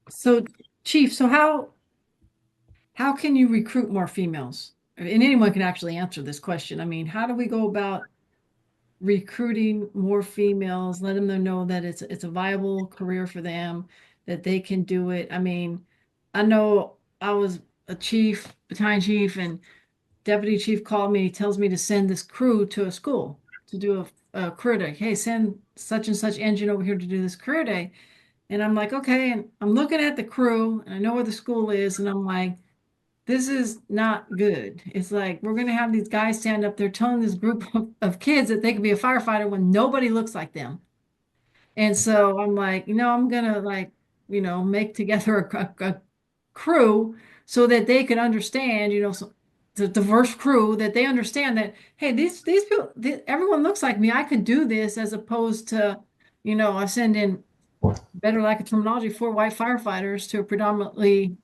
So, Chief, so how can you recruit more females? And anyone can actually answer this question. I mean, how do we go about recruiting more females, letting them know that it's a viable career for them, that they can do it? I mean, I know I was a chief, battalion chief, and deputy chief called me. He tells me to send this crew to a school to do a career day. Hey, send such and such engine over here to do this career day. And I'm like, okay. And I'm looking at the crew and I know where the school is. And I'm like, this is not good. It's like, we're going to have these guys stand up there telling this group of kids that they can be a firefighter when nobody looks like them. And so I'm like, I'm going to make together a crew so that they can understand, the diverse crew, that they understand that, hey, these people, everyone looks like me. I could do this, as opposed to, I send in, better lack of terminology, 4 white firefighters to a predominantly,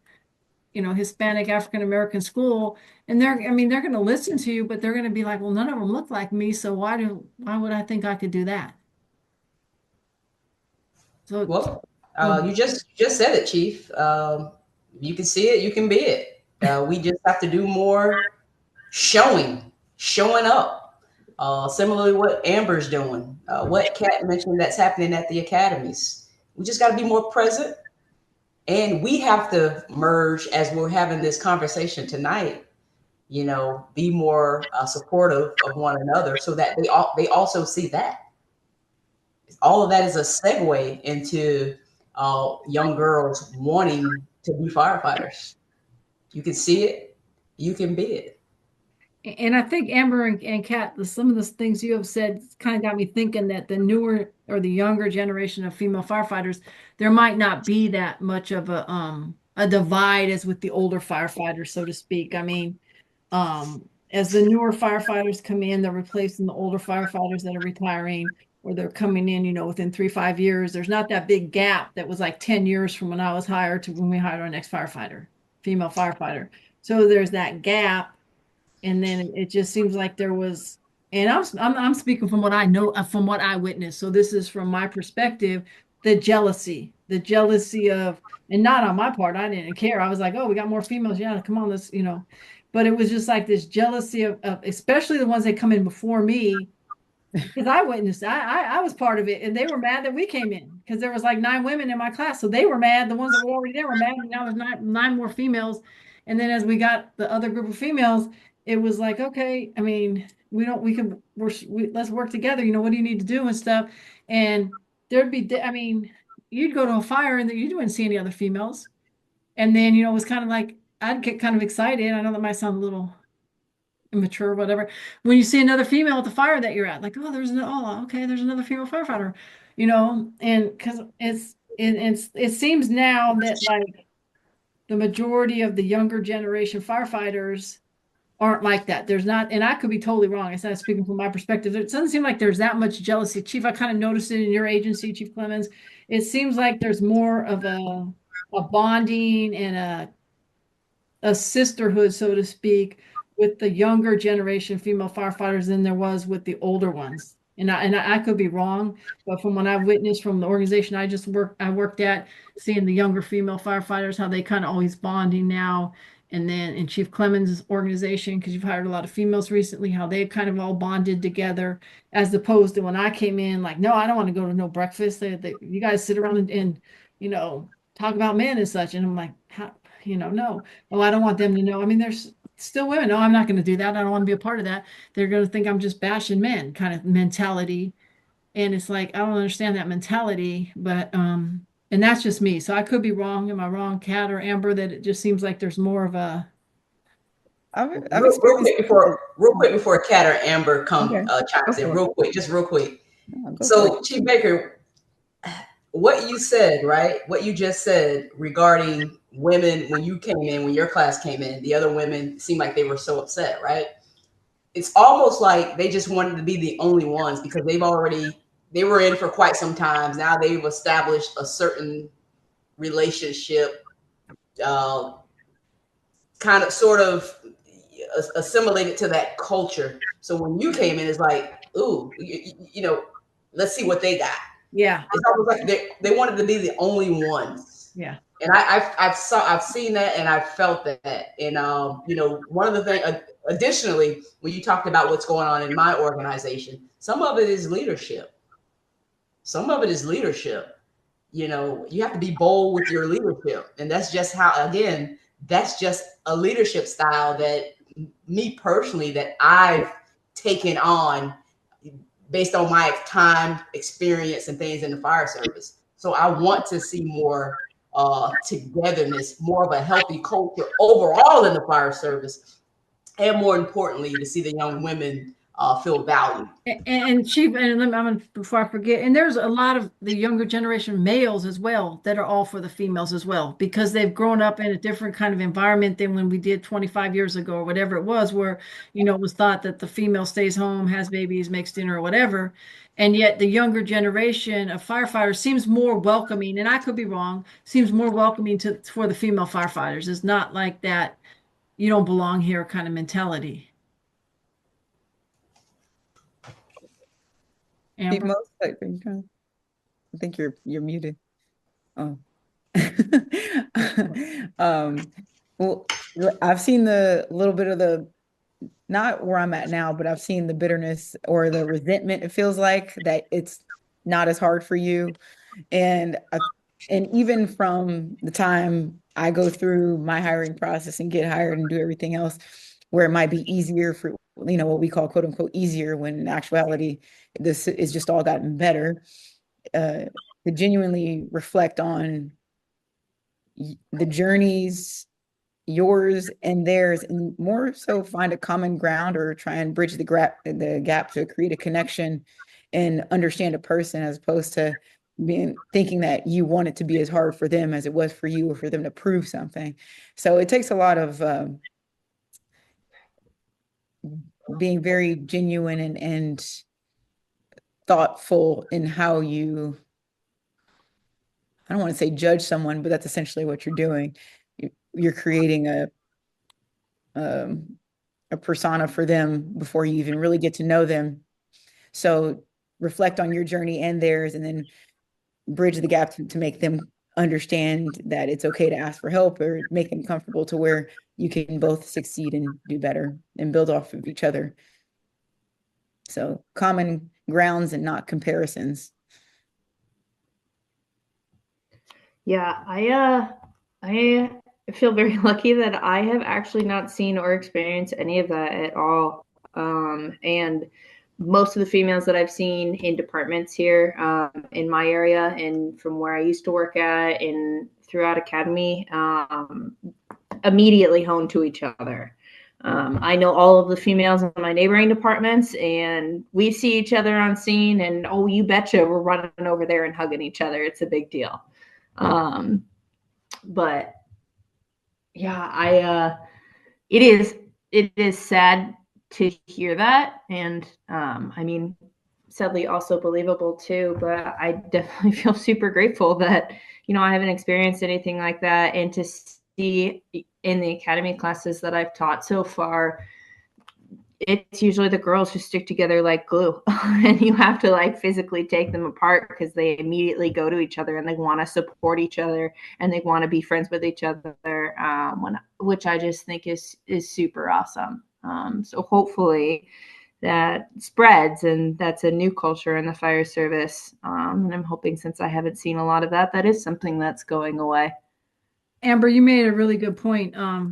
Hispanic African American school, and they're going to listen to you, but they're going to be like, well, none of them look like me, so why would I think I could do that? So, well, you just said it, Chief. You can see it, you can be it. We just have to do more showing up. Similarly, what Amber's doing, what Kat mentioned that's happening at the academies. We just got to be more present, and we have to merge as we're having this conversation tonight. Be more supportive of one another, so that they also see that. All of that is a segue into young girls wanting to be firefighters. You can see it, you can be it. and I think Amber and Kat, some of the things you have said kind of got me thinking that the newer or the younger generation of female firefighters, there might not be that much of a divide as with the older firefighters, so to speak. I mean, as the newer firefighters come in, they're replacing the older firefighters that are retiring, or they're coming in, within 3-5 years. There's not that big gap that was like 10 years from when I was hired to when we hired our next firefighter, female firefighter. So there's that gap. And then it just seems like there was, and I'm speaking from what I know, from what I witnessed. So this is from my perspective, the jealousy of, and not on my part, I didn't care. I was like, oh, we got more females. Yeah, come on, let's, but it was just like this jealousy of especially the ones that come in before me, because I witnessed, I was part of it, and they were mad that we came in, because there was like 9 women in my class, so they were mad. The ones that were already there were mad, and now there's nine more females. And then as we got the other group of females, it was like, okay, I mean, let's work together. What do you need to do and stuff? And there'd be, I mean, you'd go to a fire and you wouldn't see any other females. And then, it was kind of like, I'd get kind of excited. I know that might sound a little immature or whatever. When you see another female at the fire that you're at, like, oh, okay, there's another female firefighter, and because it seems now that like the majority of the younger generation firefighters aren't like that. There's not, and I could be totally wrong. It's not speaking from my perspective. It doesn't seem like there's that much jealousy. Chief, I kind of noticed it in your agency, Chief Clemons. It seems like there's more of a bonding and a sisterhood, so to speak, with the younger generation female firefighters than there was with the older ones. And I could be wrong, but from what I've witnessed from the organization I worked at, seeing the younger female firefighters, how they kind of always bonding now. And then in Chief Clemons' organization, because you've hired a lot of females recently, how they kind of all bonded together, as opposed to when I came in, like, no, I don't want to go to no breakfast. You guys sit around and talk about men and such. And I'm like, how, no. Oh, I don't want them to know. I mean, there's still women. No, I'm not going to do that. I don't want to be a part of that. They're going to think I'm just bashing men kind of mentality. And it's like, I don't understand that mentality, but, and that's just me. So I could be wrong. Am I wrong, Kat or Amber, that it just seems like there's more of a. Real quick before Kat or Amber chimes in, real quick. So Chief Baker, what you said, right? What you just said regarding women, when you came in, when your class came in, the other women seemed like they were so upset, right? It's almost like they just wanted to be the only ones, because they were in for quite some time. Now they've established a certain relationship, kind of sort of assimilated to that culture. So when you came in, it's like, ooh, let's see what they got. Yeah. It's almost like they wanted to be the only ones. Yeah. And I've seen that, and I've felt that. And one of the things, additionally, when you talked about what's going on in my organization, some of it is leadership. You have to be bold with your leadership. And that's just that's just a leadership style that me personally, that I've taken on based on my time, experience, and things in the fire service. So I want to see more togetherness, more of a healthy culture overall in the fire service. And more importantly, to see the young women feel valued. And Chief, and I'm gonna, before I forget, and there's a lot of the younger generation males as well that are all for the females as well, because they've grown up in a different kind of environment than when we did 25 years ago or whatever it was, where, it was thought that the female stays home, has babies, makes dinner or whatever. And yet the younger generation of firefighters seems more welcoming, and I could be wrong, seems more welcoming for the female firefighters. It's not like that, you don't belong here kind of mentality. Amber? I think you're muted. Oh. Well, I've seen the little bit of not where I'm at now, but I've seen the bitterness or the resentment. It feels like that it's not as hard for you. And even from the time I go through my hiring process and get hired and do everything else, where it might be easier for, what we call quote unquote easier, when in actuality, this is just all gotten better, to genuinely reflect on the journeys, yours and theirs, and more so find a common ground or try and bridge the gap to create a connection and understand a person, as opposed to thinking that you want it to be as hard for them as it was for you, or for them to prove something. So it takes a lot of being very genuine and thoughtful in how you, I don't want to say judge someone, but that's essentially what you're doing. You're creating a persona for them before you even really get to know them. So reflect on your journey and theirs, and then bridge the gap to make them understand that it's okay to ask for help, or make them comfortable to where you can both succeed and do better and build off of each other. So common grounds and not comparisons. Yeah, I feel very lucky that I have actually not seen or experienced any of that at all. And most of the females that I've seen in departments here in my area, and from where I used to work at and throughout academy, immediately honed to each other. I know all of the females in my neighboring departments, and we see each other on scene, and oh, you betcha, we're running over there and hugging each other. It's a big deal. But yeah, it is sad to hear that, and I mean, sadly also believable too. But I definitely feel super grateful that I haven't experienced anything like that, and to see in the academy classes that I've taught so far, it's usually the girls who stick together like glue, and you have to like physically take them apart because they immediately go to each other and they want to support each other and they want to be friends with each other, which I just think is super awesome. So hopefully that spreads, and that's a new culture in the fire service. And I'm hoping, since I haven't seen a lot of that, that is something that's going away. Amber, you made a really good point. I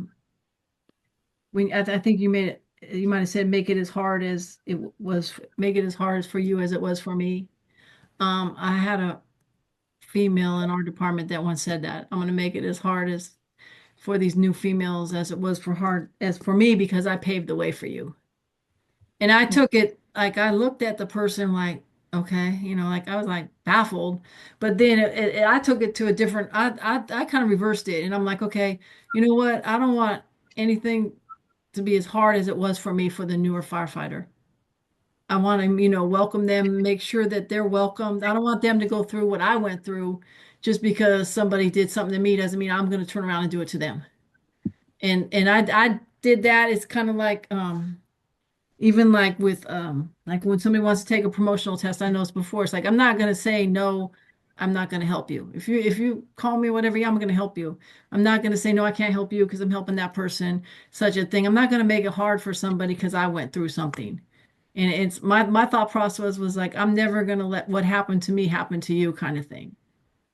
think you made it. You might have said, make it as hard as it was. Make it as hard for you as it was for me. I had a female in our department that once said that I'm going to make it as hard as for these new females as it was for me, because I paved the way for you. And I took it like, I looked at the person like, okay, like I was like baffled, but then I took it to a different, I kind of reversed it, and I'm like, okay, you know what? I don't want anything to be as hard as it was for me for the newer firefighter. I want to, welcome them, make sure that they're welcomed. I don't want them to go through what I went through just because somebody did something to me doesn't mean I'm going to turn around and do it to them. And I did that. It's kind of like, even like with, like when somebody wants to take a promotional test, I know it's before, it's like, I'm not going to say, no, I'm not going to help you. If you call me, whatever, yeah, I'm going to help you. I'm not going to say, no, I can't help you because I'm helping that person, such a thing. I'm not going to make it hard for somebody because I went through something. And it's my thought process was like, I'm never going to let what happened to me happen to you, kind of thing.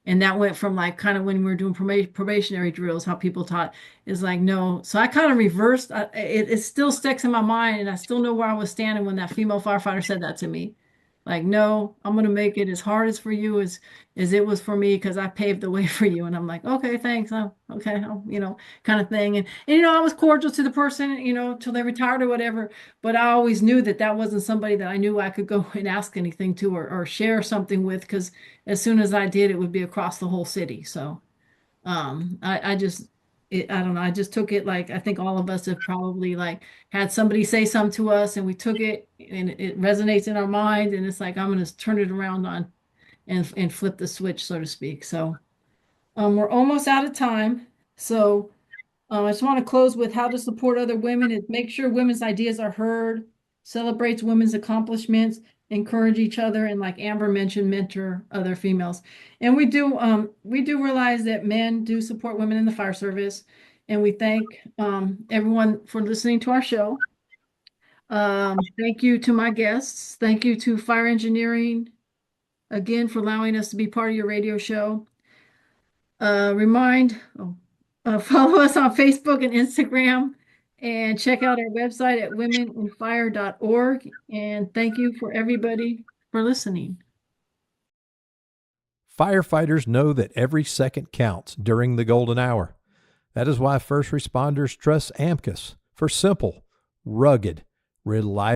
And that went from like kind of when we were doing probationary drills, how people taught is like, no. So I kind of reversed. It still sticks in my mind, and I still know where I was standing when that female firefighter said that to me. Like, no, I'm going to make it as hard as for you as it was for me because I paved the way for you. And I'm like, okay, thanks. Okay, kind of thing. And I was cordial to the person, till they retired or whatever. But I always knew that that wasn't somebody that I knew I could go and ask anything to or share something with, because as soon as I did, it would be across the whole city. So I don't know. I just took it like I think all of us have probably like had somebody say something to us and we took it and it resonates in our mind and it's like I'm going to turn it around on and flip the switch, so to speak. So we're almost out of time. So I just want to close with how to support other women is make sure women's ideas are heard, celebrates women's accomplishments, encourage each other, and like Amber mentioned, mentor other females. And we do realize that men do support women in the fire service, and we thank everyone for listening to our show. Thank you to my guests. Thank you to Fire Engineering again for allowing us to be part of your radio show. Follow us on Facebook and Instagram and check out our website at womeninfire.org. And thank you for everybody for listening. Firefighters know that every second counts during the golden hour. That is why first responders trust AMKUS for simple, rugged, reliable